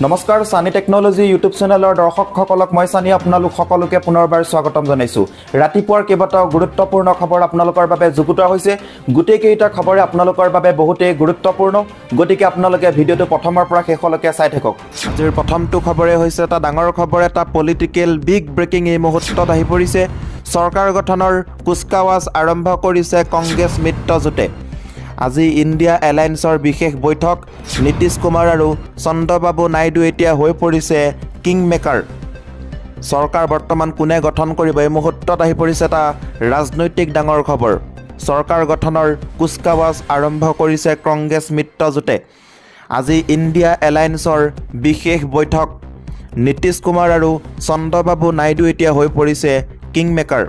নমস্কাৰ সানি technology YouTube চেনেলৰ দৰ্শকসকলক মই সানি আপোনালোক সকলোকে পুনৰবাৰ স্বাগতম জনাইছো। ৰাতিপুৱাৰ কেইবাটাও গুৰুত্বপূৰ্ণ খবৰ আপোনালোকৰ বাবে যুগুতোৱা হৈছে। গোটেইকেইটা খবৰে আপোনালোকৰ বাবে বহুতেই গুৰুত্বপূৰ্ণ, গতিকে আপোনালোকে ভিডিঅ'টো প্ৰথমৰ পৰা শেষলৈকে চাই থাকক। আজিৰ প্ৰথমটো খবৰে হৈছে এটা ডাঙৰ খবৰ, এটা পলিটিকেল বিগ ব্ৰেকিং এই মুহূৰ্তত আহি পৰিছে। চৰকাৰ গঠনৰ কুচকাৱাজ আৰম্ভ কৰিছে কংগ্ৰেছ মিত্ৰজোঁটে। আজি ইণ্ডিয়া এলায়েন্সৰ বিশেষ বৈঠক। নীতিশ কুমাৰ আৰু চন্দ্ৰবাবু নাইডু এতিয়া হৈ পৰিছে কিং মেকাৰ। চৰকাৰ বৰ্তমান কোনে গঠন কৰিব, এই মুহূৰ্তত আহি পৰিছে এটা ৰাজনৈতিক ডাঙৰ খবৰ। চৰকাৰ গঠনৰ কুচকাৱাজ আৰম্ভ কৰিছে কংগ্ৰেছ মিত্ৰজোঁটে। আজি ইণ্ডিয়া এলায়েন্সৰ বিশেষ বৈঠক। নীতিশ কুমাৰ আৰু চন্দ্ৰবাবু নাইডু এতিয়া হৈ পৰিছে কিং মেকাৰ।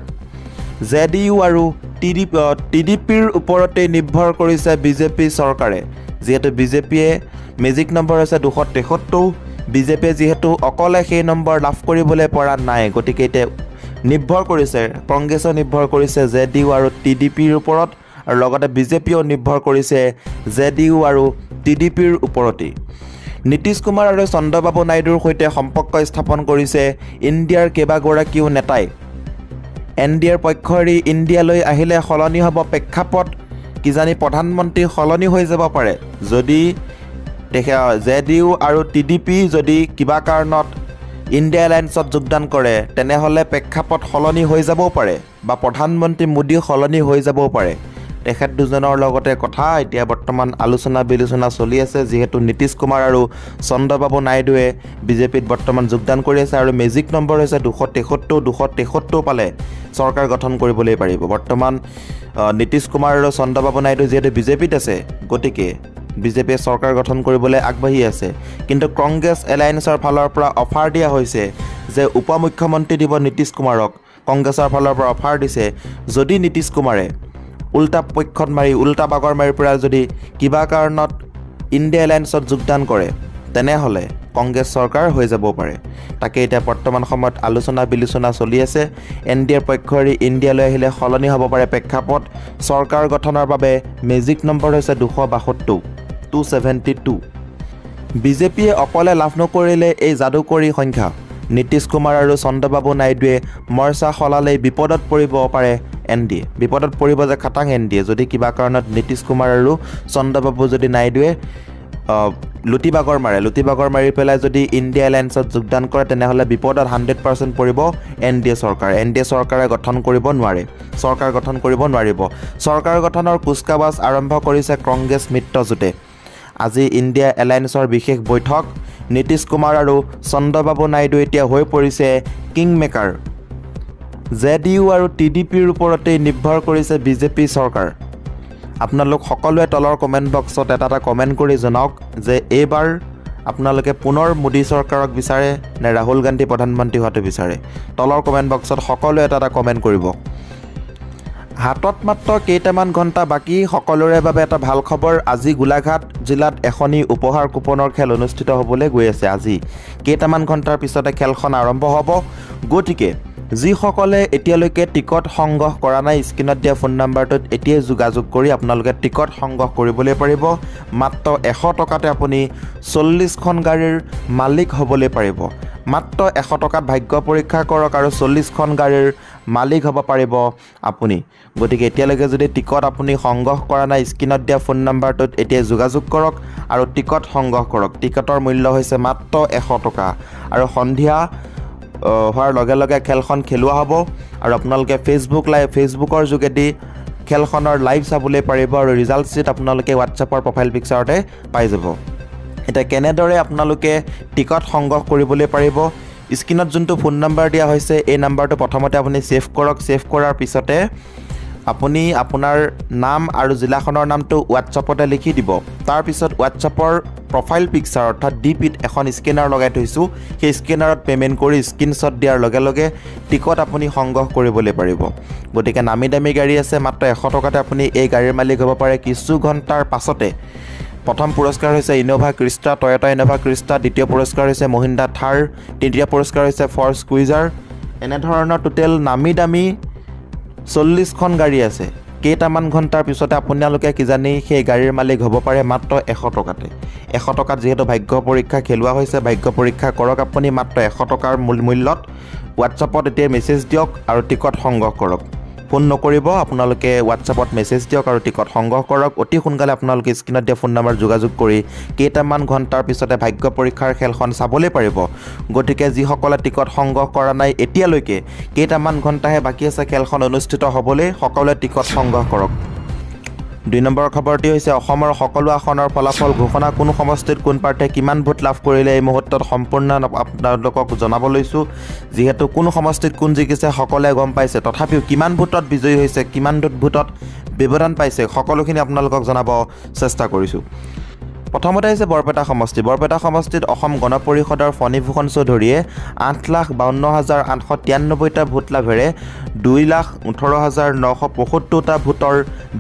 জেডিইউ আৰু টিডিপিৰ ওপৰতে নিৰ্ভৰ কৰিছে বিজেপি চৰকাৰে। যিহেতু বিজেপিয়ে মেজিক নম্বৰ হৈছে 273, বিজেপিয়ে যিহেতু অকলে সেই নম্বৰ লাভ কৰিবলৈ পৰা নাই, গতিকে এতিয়া নিৰ্ভৰ কৰিছে কংগ্ৰেছে নিৰ্ভৰ কৰিছে জেডিইউ আৰু টিডিপিৰ ওপৰত, আৰু লগতে বিজেপিয়েও নিৰ্ভৰ কৰিছে জেডিইউ আৰু টিডিপিৰ ওপৰতেই। নীতিশ কুমাৰ আৰু চন্দ্ৰবাবু নাইডুৰ সৈতে সম্পৰ্ক স্থাপন কৰিছে ইণ্ডিয়াৰ কেইবাগৰাকীও নেতাই। এনডিএৰ পক্ষ এৰি ইণ্ডিয়ালৈ আহিলে সলনি হ'ব প্ৰেক্ষাপট, কিজানি প্ৰধানমন্ত্ৰী সলনি হৈ যাব পাৰে। যদি জেডিইউ আৰু টিডিপি যদি কিবা কাৰণত ইণ্ডিয়া এলায়েন্সত যোগদান কৰে, তেনেহ'লে প্ৰেক্ষাপট সলনি হৈ যাবও পাৰে, বা প্ৰধানমন্ত্ৰী মোদী সলনি হৈ যাবও পাৰে। তেখেত দুজনৰ লগতে কথা এতিয়া বৰ্তমান আলোচনা বিলোচনা চলি আছে। যিহেতু নীতিশ কুমাৰ আৰু চন্দ্ৰবাবু নাইডুৱে বিজেপিত বৰ্তমান যোগদান কৰি আছে, আৰু মেজিক নম্বৰ হৈছে 273 পালে চৰকাৰ গঠন কৰিবলৈ পাৰিব। বৰ্তমান নীতিশ কুমাৰ আৰু চন্দ্ৰবাবু নাইডু যিহেতু বিজেপিত আছে, গতিকে বিজেপিয়ে চৰকাৰ গঠন কৰিবলৈ আগবাঢ়ি আছে। কিন্তু কংগ্ৰেছ এলায়েন্সৰ ফালৰ পৰা অফাৰ দিয়া হৈছে যে উপ মুখ্যমন্ত্ৰী দিব নীতিশ কুমাৰক। কংগ্ৰেছৰ ফালৰ পৰা অফাৰ দিছে, যদি নীতিশ কুমাৰে উল্টা পক্ষত মাৰি উল্টা বাগৰ মাৰি পৰা যদি কিবা কাৰণত ইণ্ডিয়া এলায়েন্সত যোগদান কৰে, তেনেহ'লে কংগ্ৰেছ চৰকাৰ হৈ যাব পাৰে। তাকে এতিয়া বৰ্তমান সময়ত আলোচনা বিলোচনা চলি আছে। এনডিএৰ পক্ষ এৰি ইণ্ডিয়ালৈ আহিলে সলনি হ'ব পাৰে প্ৰেক্ষাপট। চৰকাৰ গঠনৰ বাবে মেজিক নম্বৰ হৈছে 272। বিজেপিয়ে অকলে লাভ নকৰিলে এই যাদুকৰী সংখ্যা। নীতিশ কুমাৰ আৰু চন্দ্ৰবাবু নাইডুৱে মৰ্চা সলালেই বিপদত পৰিব পাৰে এনডিএ। বিপদত পৰিব যে খাটাং এনডিএ, যদি কিবা কাৰণত নীতিশ কুমাৰ আৰু চন্দ্ৰবাবু যদি নাইডুৱে লুটি বাগৰ মাৰি পেলাই যদি ইণ্ডিয়া এলায়েন্সত যোগদান কৰে, তেনেহ'লে বিপদত 100% পৰিব এনডিএ চৰকাৰ। এনডিএ চৰকাৰে গঠন কৰিব নোৱাৰে, চৰকাৰ গঠন কৰিব নোৱাৰিব। চৰকাৰ গঠনৰ কুচকাৱাজ আৰম্ভ কৰিছে কংগ্ৰেছ মিত্ৰজোঁটে। আজি ইণ্ডিয়া এলায়েন্সৰ বিশেষ বৈঠক। নীতিশ কুমাৰ আৰু চন্দ্ৰবাবু নাইডু এতিয়া হৈ পৰিছে কিং মেকাৰ। জেডিইউ আৰু টিডিপিৰ ওপৰতেই নিৰ্ভৰ কৰিছে বিজেপি চৰকাৰ। আপোনালোক সকলোৱে তলৰ কমেণ্ট বক্সত এটা কমেণ্ট কৰি জনাওক যে এইবাৰ আপোনালোকে পুনৰ মোদী চৰকাৰক বিচাৰে নে ৰাহুল গান্ধী প্ৰধানমন্ত্ৰী হোৱাটো বিচাৰে। তলৰ কমেণ্ট বক্সত সকলোৱে এটা কমেণ্ট কৰিব। হাতত মাত্ৰ কেইটামান ঘণ্টা বাকী, সকলোৰে বাবে এটা ভাল খবৰ। আজি গোলাঘাট জিলাত এখনি উপহাৰ কুপনৰ খেল অনুষ্ঠিত হ'বলৈ গৈ আছে। আজি কেইটামান ঘণ্টাৰ পিছতে খেলখন আৰম্ভ হ'ব। গতিকে যিসকলে এতিয়ালৈকে টিকট সংগ্ৰহ কৰা নাই, স্ক্ৰীণত দিয়া ফোন নম্বৰটোত এতিয়াই যোগাযোগ কৰি আপোনালোকে টিকট সংগ্ৰহ কৰিবলৈ পাৰিব। মাত্ৰ 100 টকাতে আপুনি 40খন গাড়ীৰ মালিক হ'বলৈ পাৰিব। মাত্ৰ 100 টকাত ভাগ্য পৰীক্ষা কৰক আৰু 40খন গাড়ীৰ মালিক হ'ব পাৰিব আপুনি। গতিকে এতিয়ালৈকে যদি টিকট আপুনি সংগ্ৰহ কৰা নাই, স্ক্ৰীণত দিয়া ফোন নম্বৰটোত এতিয়াই যোগাযোগ কৰক আৰু টিকট সংগ্ৰহ কৰক। টিকটৰ মূল্য হৈছে মাত্ৰ 100 টকা, আৰু সন্ধিয়া হোৱাৰ লগে লগে খেলখন খেলোৱা হ'ব, আৰু আপোনালোকে ফেচবুকৰ যোগেদি খেলখনৰ লাইভ চাবলৈ পাৰিব, আৰু ৰিজাল্ট শ্বীট আপোনালোকে হোৱাটছএপৰ প্ৰফাইল পিকচাৰতে পাই যাব। এতিয়া কেনেদৰে আপোনালোকে টিকট সংগ্ৰহ কৰিবলৈ পাৰিব, স্ক্ৰীণত যোনটো ফোন নম্বৰ দিয়া হৈছে এই নম্বৰটো প্ৰথমতে আপুনি ছেভ কৰক। ছেভ কৰাৰ পিছতে আপুনি আপোনাৰ নাম আৰু জিলাখনৰ নামটো হোৱাটছএপতে লিখি দিব। তাৰপিছত হোৱাটছএপৰ প্ৰফাইল পিকচাৰ অৰ্থাৎ ডিপিত এখন স্কেনাৰ লগাই থৈছোঁ, সেই স্কেনাৰত পে'মেণ্ট কৰি স্ক্ৰীনশ্বট দিয়াৰ লগে লগে টিকট আপুনি সংগ্ৰহ কৰিবলৈ পাৰিব। গতিকে নামী দামী গাড়ী আছে, মাত্ৰ 100 টকাতে আপুনি এই গাড়ীৰ মালিক হ'ব পাৰে কিছু ঘণ্টাৰ পাছতে। প্ৰথম পুৰস্কাৰ হৈছে Innova Crysta, Toyota Innova Crysta. দ্বিতীয় পুৰস্কাৰ হৈছে মহিন্দ্ৰা থাৰ। তৃতীয় পুৰস্কাৰ হৈছে ফৰ্ড কুইজাৰ। এনেধৰণৰ টোটেল নামী দামী 40খন গাড়ী আছে। কেইটামান ঘণ্টাৰ পিছতে আপোনালোকে কিজানি সেই গাড়ীৰ মালিক হ'ব পাৰে মাত্ৰ 100 টকাতে 100 টকাত যেহেতু ভাগ্য পৰীক্ষা খেলুৱা হৈছে ভাগ্য পৰীক্ষা কৰক আপুনি মাত্ৰ 100 টকাৰ মূল্যত হোৱাটছআপত এতিয়া মেছেজ দিয়ক আৰু টিকট সংগ্ৰহ কৰক ফোন নকৰিব আপোনালোকে হোৱাটছআপত মেছেজ দিয়ক আৰু টিকট সংগ্ৰহ কৰক অতি সোনকালে আপোনালোকে স্ক্ৰীনত দিয়া ফোন নম্বৰ যোগাযোগ কৰি কেইটামান ঘণ্টাৰ পিছতে ভাগ্য পৰীক্ষাৰ খেলখন চাবলৈ পাৰিব গতিকে যিসকলে টিকট সংগ্ৰহ কৰা নাই এতিয়ালৈকে কেইটামান ঘণ্টাহে বাকী আছে খেলখন অনুষ্ঠিত হ'বলৈ সকলোৱে টিকট সংগ্ৰহ কৰক 2 নম্বৰ খবৰটি হৈছে অসমৰ সকলো আসনৰ ফলাফল ঘোষণা কোন সমষ্টিত কোন প্ৰাৰ্থীয়ে কিমান ভোট লাভ কৰিলে এই মুহূৰ্তত সম্পূৰ্ণ আপোনালোকক জনাব লৈছো যেহেতু কোন সমষ্টিত কোন জিকিছে সকলোৱে গম পাইছে তথাপিও কিমান ভোটত বিজয়ী হৈছে কিমান ভোটত ব্যৱধান পাইছে সকলোখিনি আপোনালোকক জনাব চেষ্টা কৰিছো প্ৰথমতে হৈছে বৰপেটা সমষ্টিত অসম গণ পৰিষদৰ ফণীভূষণ চৌধুৰীয়ে 8,52,893টা ভোট লাভেৰে 2,18,975টা ভোটৰ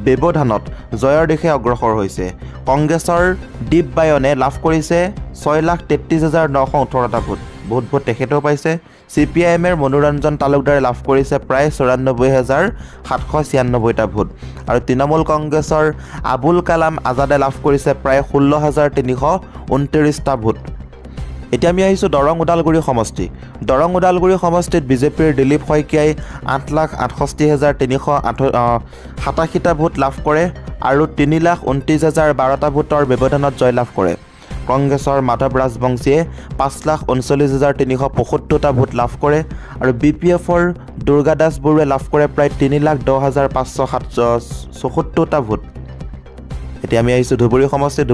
ব্যৱধানত জয়ৰ দিশে অগ্ৰসৰ হৈছে কংগ্ৰেছৰ দীপ বায়নে লাভ কৰিছে 6,33,918টা ভোট তেখেতেও পাইছে CPIMৰ মনোৰঞ্জন তালুকদাৰে লাভ কৰিছে প্ৰায় 94,796টা ভোট আৰু তৃণমূল কংগ্ৰেছৰ আবুল কালাম আজাদে লাভ কৰিছে প্ৰায় 16,329টা ভোট এতিয়া আমি আহিছো দৰং ওদালগুৰি সমষ্টিত বিজেপিৰ দিলীপ শইকীয়াই 8,68,387টা ভোট লাভ কৰে আৰু 3,29,012টা ভোটৰ ব্যৱধানত জয় লাভ কৰে কংগ্ৰেছৰ মাধৱ ৰাজবংশীয়ে 5,39,375টা ভোট লাভ কৰে আৰু BPFৰ দুৰ্গা দাস বৰুৱে লাভ কৰে প্ৰায় 3,10,574টা ভোট এতিয়া আমি আহিছো ধুবুৰী সমষ্টিত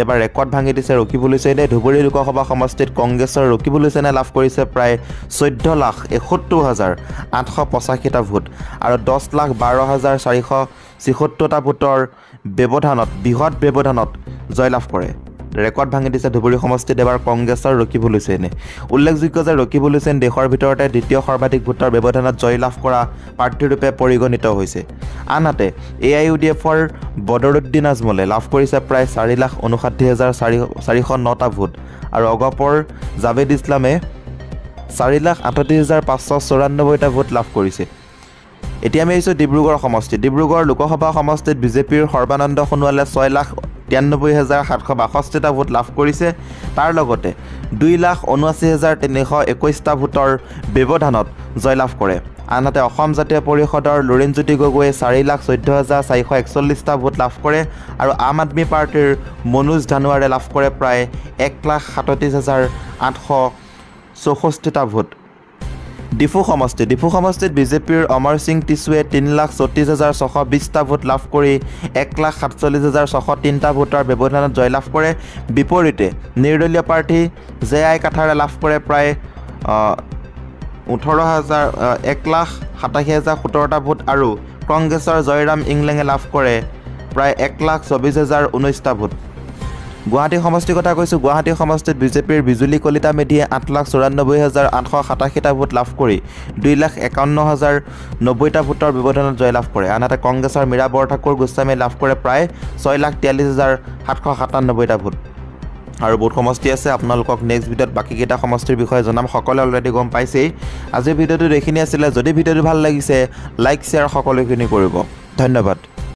এবাৰ ৰেকৰ্ড ভাঙি দিছে ৰকিবুল হুছেইনে ধুবুৰী লোকসভা সমষ্টিত কংগ্ৰেছৰ ৰকিবুল হুছেইনে লাভ কৰিছে প্ৰায় 14,71,885টা ভোট আৰু 10,12,476টা ভোটৰ বৃহৎ ব্যৱধানত জয় লাভ কৰে ৰেকৰ্ড ভাঙি দিছে ধুবুৰী সমষ্টিত এবাৰ কংগ্ৰেছৰ ৰকিবুল হুছেইনে উল্লেখযোগ্য যে ৰকিবুল হুছেইন দেশৰ ভিতৰতে দ্বিতীয় সৰ্বাধিক ভোটৰ ব্যৱধানত জয় লাভ কৰা প্ৰাৰ্থীৰূপে পৰিগণিত হৈছে আনহাতে AIUDFৰ বদৰুদ্দিন আজমলে লাভ কৰিছে প্ৰায় 4,59,409টা ভোট আৰু অগপৰ জাভেদ ইছলামে 4,38,594টা ভোট লাভ কৰিছে এতিয়া আমি আহিছো ডিব্ৰুগড় লোকসভা সমষ্টিত বিজেপিৰ সৰ্বানন্দ সোণোৱালে 6,93,762টা ভোট লাভ কৰিছে তাৰ লগতে 2,79,321টা ভোটৰ ব্যৱধানত জয় লাভ কৰে আনহাতে অসম জাতীয় পৰিষদৰ লুৰিণজ্যোতি গগৈয়ে 4,14,441টা ভোট লাভ কৰে আৰু আম আদমি পাৰ্টিৰ মনোজ ধানোৱাৰে লাভ কৰে প্ৰায় 1,37,864টা ভোট ডিফু সমষ্টিত বিজেপিৰ অমৰ সিং টিছুৱে 3,34,620টা ভোট লাভ কৰি 1,47,603টা ভোটৰ ব্যৱধানত জয় লাভ কৰে বিপৰীতে নিৰ্দলীয় প্ৰাৰ্থী জেআই কাঠাৰে লাভ কৰে প্ৰায় 1,87,017টা ভোট আৰু কংগ্ৰেছৰ জয়ৰাম ইংলেঙে লাভ কৰে প্ৰায় 1,24,019টা ভোট গুৱাহাটী সমষ্টিৰ কথা কৈছো গুৱাহাটী সমষ্টিত বিজেপিৰ বিজুলী কলিতা মেধিয়ে 8,94,887টা ভোট লাভ কৰি 2,51,090টা ভোটৰ ব্যৱধানত জয় লাভ কৰে আনহাতে কংগ্ৰেছৰ মীৰা বৰঠাকুৰ গোস্বামীয়ে লাভ কৰে প্ৰায় 6,43,797টা ভোট আৰু বহুত সমষ্টি আছে আপোনালোকক নেক্সট ভিডিঅ'ত বাকি কেইটা সমষ্টিৰ বিষয়ে জনাম সকলোৱে অলৰেডি গম পাইছেই আজিৰ ভিডিঅ'টো এইখিনি আছিল যদি ভিডিঅ'টো ভাল লাগিছে লাইক শ্বেয়াৰ সকলোখিনি কৰিব ধন্যবাদ